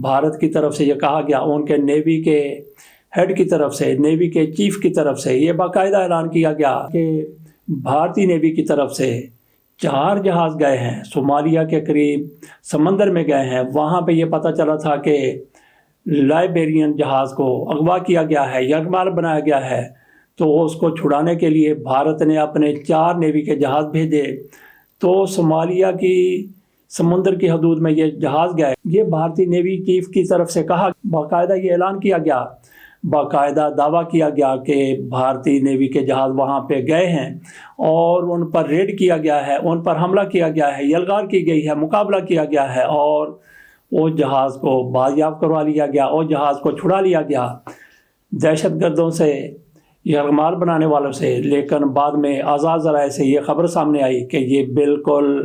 بھارت کی طرف سے یہ کہا گیا، ان کے نیوی کے ہیڈ کی طرف سے، نیوی کے چیف کی طرف سے یہ باقاعدہ اعلان کیا گیا کہ بھارتی نیوی کی طرف سے 4 جہاز گئے ہیں، صومالیہ کے قریب سمندر میں گئے ہیں۔ وہاں پہ یہ پتہ چلا تھا کہ لائبیرین جہاز کو اغوا کیا گیا ہے، یرغمال بنایا گیا ہے، تو اس کو چھڑانے کے لیے بھارت نے اپنے 4 نیوی کے جہاز بھیجے۔ تو صومالیہ کی سمندر کی حدود میں یہ جہاز گئے۔ یہ بھارتی نیوی چیف کی طرف سے کہا، باقاعدہ یہ اعلان کیا گیا، باقاعدہ دعویٰ کیا گیا کہ بھارتی نیوی کے جہاز وہاں پہ گئے ہیں اور ان پر ریڈ کیا گیا ہے، ان پر حملہ کیا گیا ہے، یلغار کی گئی ہے، مقابلہ کیا گیا ہے اور وہ جہاز کو بازیاب کروا لیا گیا اور جہاز کو چھڑا لیا گیا دہشت گردوں سے، یرغمال بنانے والوں سے۔ لیکن بعد میں آزاد ذرائع سے یہ خبر سامنے آئی کہ یہ بالکل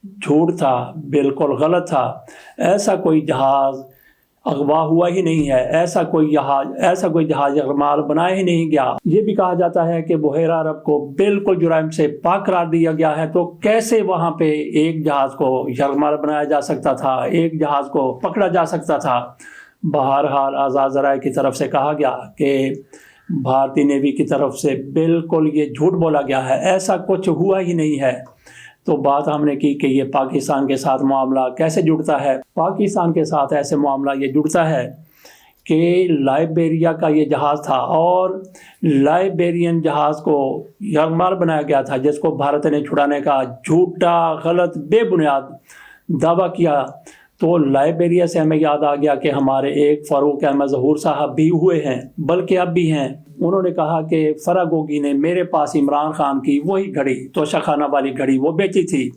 جھوٹ تھا، بالکل غلط تھا، ایسا کوئی جہاز اغوا ہوا ہی نہیں ہے، ایسا کوئی جہاز یرغمال بنایا ہی نہیں گیا۔ یہ بھی کہا جاتا ہے کہ بحیرہ عرب کو بالکل جرائم سے پاک قرار دیا گیا ہے، تو کیسے وہاں پہ ایک جہاز کو یرغمال بنایا جا سکتا تھا، ایک جہاز کو پکڑا جا سکتا تھا؟ بہرحال آزاد ذرائع کی طرف سے کہا گیا کہ بھارتی نیوی کی طرف سے بالکل یہ جھوٹ بولا گیا ہے، ایسا کچھ ہوا ہی نہیں ہے۔ تو بات ہم نے کی کہ یہ پاکستان کے ساتھ معاملہ کیسے جڑتا ہے۔ پاکستان کے ساتھ ایسے معاملہ یہ جڑتا ہے کہ لائبیریا کا یہ جہاز تھا اور لائبیرین جہاز کو یرغمال بنایا گیا تھا، جس کو بھارت نے چھڑانے کا جھوٹا، غلط، بے بنیاد دعویٰ کیا۔ تو لائبیریا سے ہمیں یاد آ گیا کہ ہمارے ایک فاروق احمد ظہور صاحب بھی ہوئے ہیں، بلکہ اب بھی ہیں۔ انہوں نے کہا کہ فراگوگی نے میرے پاس عمران خان کی وہی گھڑی، توشہ خانہ والی گھڑی وہ بیچی تھی۔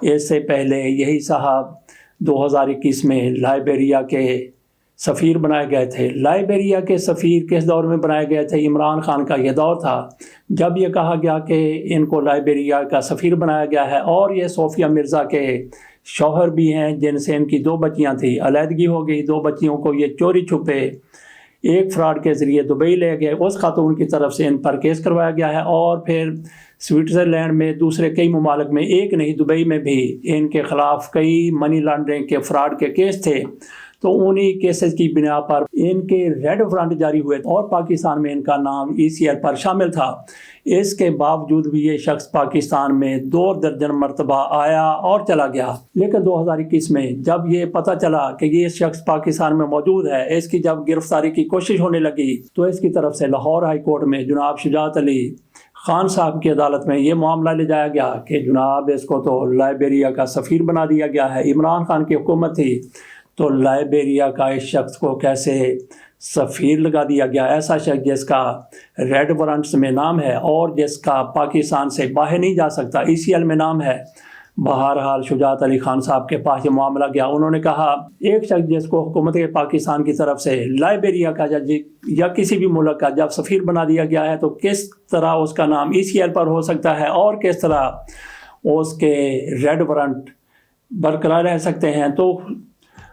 اس سے پہلے یہی صاحب 2021 میں لائبیریا کے سفیر بنائے گئے تھے۔ لائبیریا کے سفیر کس دور میں بنائے گئے تھے؟ عمران خان کا یہ دور تھا جب یہ کہا گیا کہ ان کو لائبیریا کا سفیر بنایا گیا ہے، اور یہ صوفیہ مرزا کے شوہر بھی ہیں جن سے ان کی 2 بچیاں تھیں، علیحدگی ہو گئی، 2 بچیوں کو یہ چوری چھپے ایک فراڈ کے ذریعے دبئی لے گئے، اس خاتون کی طرف سے ان پر کیس کروایا گیا ہے، اور پھر سوئٹزرلینڈ میں، دوسرے کئی ممالک میں، ایک نہیں دبئی میں بھی ان کے خلاف کئی منی لانڈرنگ کے فراڈ کے کیس تھے۔ تو انہی کیسز کی بنا پر ان کے ریڈ وارنٹ جاری ہوئے اور پاکستان میں ان کا نام ECL پر شامل تھا۔ اس کے باوجود بھی یہ شخص پاکستان میں 2 درجن مرتبہ آیا اور چلا گیا، لیکن 2021 میں جب یہ پتہ چلا کہ یہ شخص پاکستان میں موجود ہے، اس کی جب گرفتاری کی کوشش ہونے لگی، تو اس کی طرف سے لاہور ہائی کورٹ میں جناب شجاعت علی خان صاحب کی عدالت میں یہ معاملہ لے جایا گیا کہ جناب اس کو تو لائبیریا کا سفیر بنا دیا گیا ہے، عمران خان کی حکومت تھی، تو لائبیریا کا اس شخص کو کیسے سفیر لگا دیا گیا؟ ایسا شخص جس کا ریڈ وارنٹس میں نام ہے اور جس کا پاکستان سے باہر نہیں جا سکتا، ECL میں نام ہے۔ بہرحال شجاعت علی خان صاحب کے پاس یہ معاملہ گیا، انہوں نے کہا ایک شخص جس کو حکومت پاکستان کی طرف سے لائبیریا کا یا کسی بھی ملک کا جب سفیر بنا دیا گیا ہے، تو کس طرح اس کا نام ECL پر ہو سکتا ہے اور کس طرح اس کے ریڈ وارنٹ برقرار رہ سکتے ہیں؟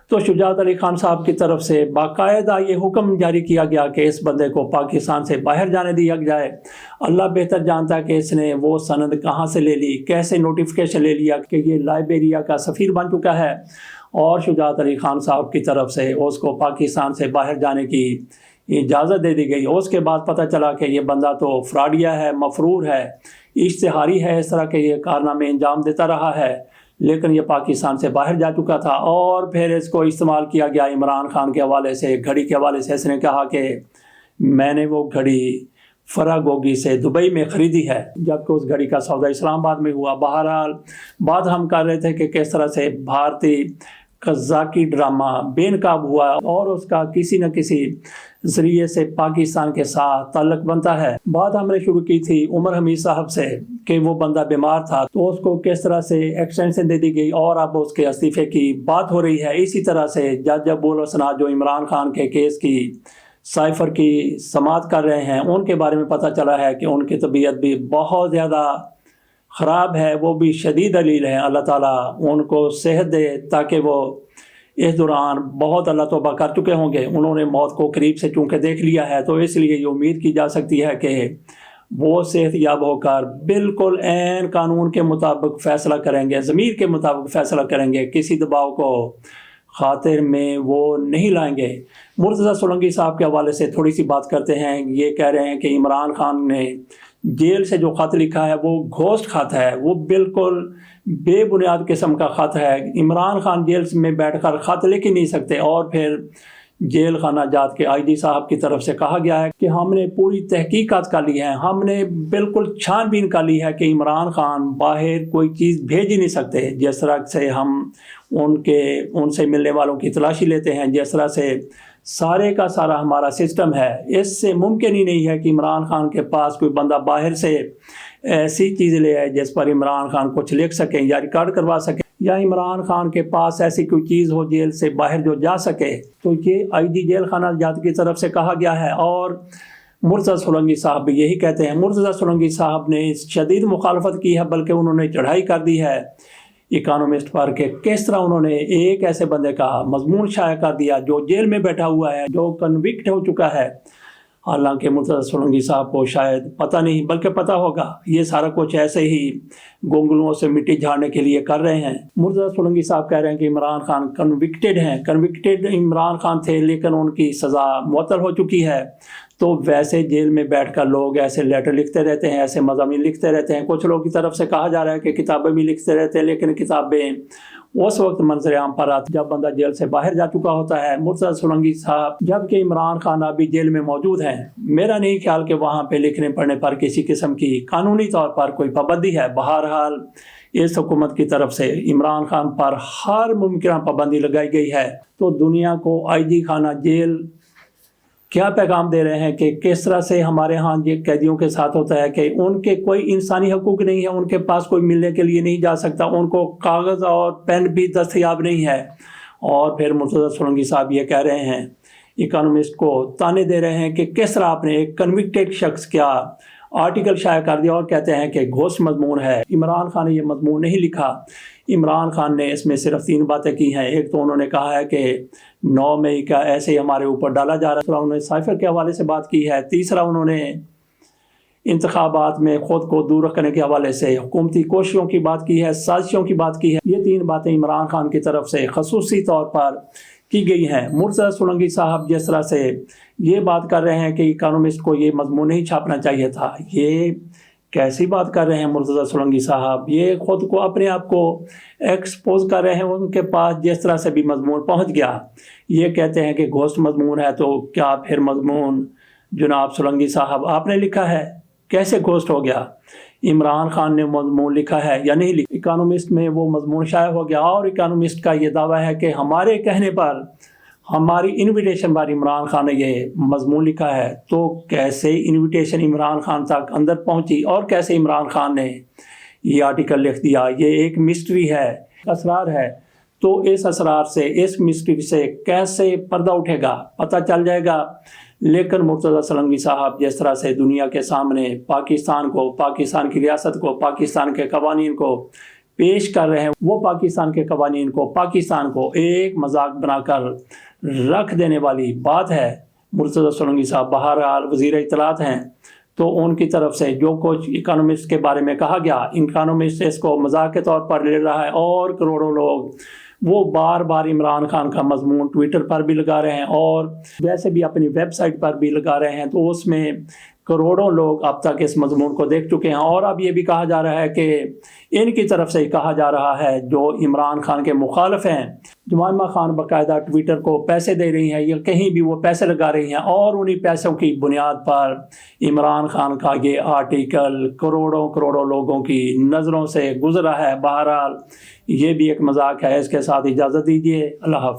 تو شجاعت علی خان صاحب کی طرف سے باقاعدہ یہ حکم جاری کیا گیا کہ اس بندے کو پاکستان سے باہر جانے دیا جائے۔ اللہ بہتر جانتا ہے کہ اس نے وہ سند کہاں سے لے لی، کیسے نوٹیفیکیشن لے لیا کہ یہ لائبیریا کا سفیر بن چکا ہے، اور شجاعت علی خان صاحب کی طرف سے اس کو پاکستان سے باہر جانے کی اجازت دے دی گئی۔ اس کے بعد پتہ چلا کہ یہ بندہ تو فراڈیا ہے، مفرور ہے، اشتہاری ہے، اس طرح کے یہ کارنامے انجام دیتا رہا ہے، لیکن یہ پاکستان سے باہر جا چکا تھا۔ اور پھر اس کو استعمال کیا گیا عمران خان کے حوالے سے، گھڑی کے حوالے سے۔ اس نے کہا کہ میں نے وہ گھڑی فراگوگی سے دبئی میں خریدی ہے، جبکہ اس گھڑی کا سودا اسلام آباد میں ہوا۔ بہرحال بات ہم کر رہے تھے کہ کس طرح سے بھارتی قزاقی ڈرامہ بے نقاب ہوا اور اس کا کسی نہ کسی ذریعے سے پاکستان کے ساتھ تعلق بنتا ہے۔ بات ہم نے شروع کی تھی عمر حمید صاحب سے کہ وہ بندہ بیمار تھا، تو اس کو کس طرح سے ایکسٹینشن دے دی گئی اور اب اس کے استعفے کی بات ہو رہی ہے۔ اسی طرح سے جج ابو الحسنات جو عمران خان کے کیس کی سائفر کی سماعت کر رہے ہیں، ان کے بارے میں پتہ چلا ہے کہ ان کی طبیعت بھی بہت زیادہ خراب ہے، وہ بھی شدید علیل ہے۔ اللہ تعالیٰ ان کو صحت دے تاکہ وہ اس دوران بہت اللہ توبہ کر چکے ہوں گے۔ انہوں نے موت کو قریب سے چونکہ دیکھ لیا ہے، تو اس لیے یہ امید کی جا سکتی ہے کہ وہ صحت یاب ہو کر بالکل عین قانون کے مطابق فیصلہ کریں گے، ضمیر کے مطابق فیصلہ کریں گے، کسی دباؤ کو خاطر میں وہ نہیں لائیں گے۔ مرتضیٰ سولنگی صاحب کے حوالے سے تھوڑی سی بات کرتے ہیں۔ یہ کہہ رہے ہیں کہ عمران خان نے جیل سے جو خط لکھا ہے وہ گھوسٹ خط ہے، وہ بالکل بے بنیاد قسم کا خط ہے۔ عمران خان جیل میں بیٹھ کر خط لکھ ہی نہیں سکتے۔ اور پھر جیل خانہ جات کے آئی جی صاحب کی طرف سے کہا گیا ہے کہ ہم نے پوری تحقیقات کر لی ہیں، ہم نے بالکل چھان بین کر لی ہے کہ عمران خان باہر کوئی چیز بھیج ہی نہیں سکتے۔ جس طرح سے ہم ان سے ملنے والوں کی تلاشی لیتے ہیں، جس طرح سے سارے کا سارا ہمارا سسٹم ہے، اس سے ممکن ہی نہیں ہے کہ عمران خان کے پاس کوئی بندہ باہر سے ایسی چیز لے آئے جس پر عمران خان کچھ لکھ سکیں یا ریکارڈ کروا سکیں، یا عمران خان کے پاس ایسی کوئی چیز ہو جیل سے باہر جو جا سکے۔ تو یہ آئی جی جیل خانہ جات کی طرف سے کہا گیا ہے۔ اور مرتضیٰ سولنگی صاحب بھی یہی کہتے ہیں۔ مرتضیٰ سولنگی صاحب نے شدید مخالفت کی ہے، بلکہ انہوں نے چڑھائی کر دی ہے اکانومسٹ پر کہ کس طرح انہوں نے ایک ایسے بندے کا مضمون شائع کر دیا جو جیل میں بیٹھا ہوا ہے، جو کنوکٹ ہو چکا ہے۔ حالانکہ مرتضیٰ سولنگی صاحب کو شاید پتہ نہیں، بلکہ پتہ ہوگا، یہ سارا کچھ ایسے ہی گونگلوں سے مٹی جھاڑنے کے لیے کر رہے ہیں۔ مرتضیٰ سولنگی صاحب کہہ رہے ہیں کہ عمران خان کنوکٹڈ ہیں، کنوکٹڈ عمران خان تھے، لیکن ان کی سزا معطل ہو چکی ہے۔ تو ویسے جیل میں بیٹھ کر لوگ ایسے لیٹر لکھتے رہتے ہیں، ایسے مضامین لکھتے رہتے ہیں۔ کچھ لوگوں کی طرف سے کہا جا رہا ہے کہ کتابیں بھی لکھتے رہتے ہیں، لیکن کتابیں اس وقت منظر عام پر آتی جب بندہ جیل سے باہر جا چکا ہوتا ہے۔ مرتضیٰ سولنگی صاحب جبکہ عمران خان ابھی جیل میں موجود ہیں، میرا نہیں خیال کہ وہاں پہ لکھنے پڑھنے پر کسی قسم کی قانونی طور پر کوئی پابندی ہے۔ بہرحال اس حکومت کی طرف سے عمران خان پر ہر ممکنہ پابندی لگائی گئی ہے۔ تو دنیا کو آئی جی خانہ جیل کیا پیغام دے رہے ہیں کہ کس طرح سے ہمارے ہاں یہ قیدیوں کے ساتھ ہوتا ہے کہ ان کے کوئی انسانی حقوق نہیں ہے، ان کے پاس کوئی ملنے کے لیے نہیں جا سکتا، ان کو کاغذ اور پین بھی دستیاب نہیں ہے۔ اور پھر مرتضیٰ سولنگی صاحب یہ کہہ رہے ہیں، اکانومسٹ کو تانے دے رہے ہیں کہ کس طرح آپ نے ایک کنوکٹڈ شخص کیا آرٹیکل شائع کر دیا، اور کہتے ہیں کہ گھوسٹ مضمون ہے۔ عمران خان نے یہ مضمون نہیں لکھا۔ عمران خان نے اس میں صرف 3 باتیں کی ہیں۔ ایک تو انہوں نے کہا ہے کہ 9 مئی کا ایسے ہی ہمارے اوپر ڈالا جا رہا ہے۔ دوسرا انہوں نے سائفر کے حوالے سے بات کی ہے۔ تیسرا انہوں نے انتخابات میں خود کو دور رکھنے کے حوالے سے حکومتی کوششوں کی بات کی ہے، سازشوں کی بات کی ہے۔ یہ 3 باتیں عمران خان کی طرف سے خصوصی طور پر کی گئی ہیں۔ مرتضیٰ سولنگی صاحب جس طرح سے یہ بات کر رہے ہیں کہ اکانومسٹ کو یہ مضمون نہیں چھاپنا چاہیے تھا، یہ کیسی بات کر رہے ہیں مرتضیٰ سولنگی صاحب؟ یہ خود کو اپنے آپ کو ایکسپوز کر رہے ہیں۔ ان کے پاس جس طرح سے بھی مضمون پہنچ گیا، یہ کہتے ہیں کہ گھوسٹ مضمون ہے، تو کیا پھر مضمون جناب سولنگی صاحب آپ نے لکھا ہے؟ کیسے گھوسٹ ہو گیا؟ عمران خان نے مضمون لکھا ہے یا نہیں لکھا؟ اکانومسٹ میں وہ مضمون شائع ہو گیا، اور اکانومسٹ کا یہ دعویٰ ہے کہ ہمارے کہنے پر، ہماری انویٹیشن پر عمران خان نے یہ مضمون لکھا ہے۔ تو کیسے انویٹیشن عمران خان تک اندر پہنچی، اور کیسے عمران خان نے یہ آرٹیکل لکھ دیا؟ یہ ایک مسٹری ہے، اسرار ہے۔ تو اس اسرار سے، اس مسٹری سے کیسے پردہ اٹھے گا، پتہ چل جائے گا۔ لیکن مرتضیٰ سولنگی صاحب جس طرح سے دنیا کے سامنے پاکستان کو، پاکستان کی ریاست کو، پاکستان کے قوانین کو پیش کر رہے ہیں، وہ پاکستان کے قوانین کو، پاکستان کو ایک مذاق بنا کر رکھ دینے والی بات ہے۔ مرتضیٰ سولنگی صاحب بہرحال وزیر اطلاعات ہیں، تو ان کی طرف سے جو کچھ اکانومسٹ کے بارے میں کہا گیا، اکانومسٹ اس کو مذاق کے طور پر لے رہا ہے، اور کروڑوں لوگ وہ بار بار عمران خان کا مضمون ٹویٹر پر بھی لگا رہے ہیں، اور ویسے بھی اپنی ویب سائٹ پر بھی لگا رہے ہیں۔ تو اس میں کروڑوں لوگ اب تک اس مضمون کو دیکھ چکے ہیں۔ اور اب یہ بھی کہا جا رہا ہے کہ ان کی طرف سے کہا جا رہا ہے، جو عمران خان کے مخالف ہیں، جمائمہ خان باقاعدہ ٹویٹر کو پیسے دے رہی ہیں، یا کہیں بھی وہ پیسے لگا رہی ہیں، اور انہی پیسوں کی بنیاد پر عمران خان کا یہ آرٹیکل کروڑوں لوگوں کی نظروں سے گزرا ہے۔ بہرحال یہ بھی ایک مذاق ہے۔ اس کے ساتھ اجازت دیجیے، اللہ حافظ۔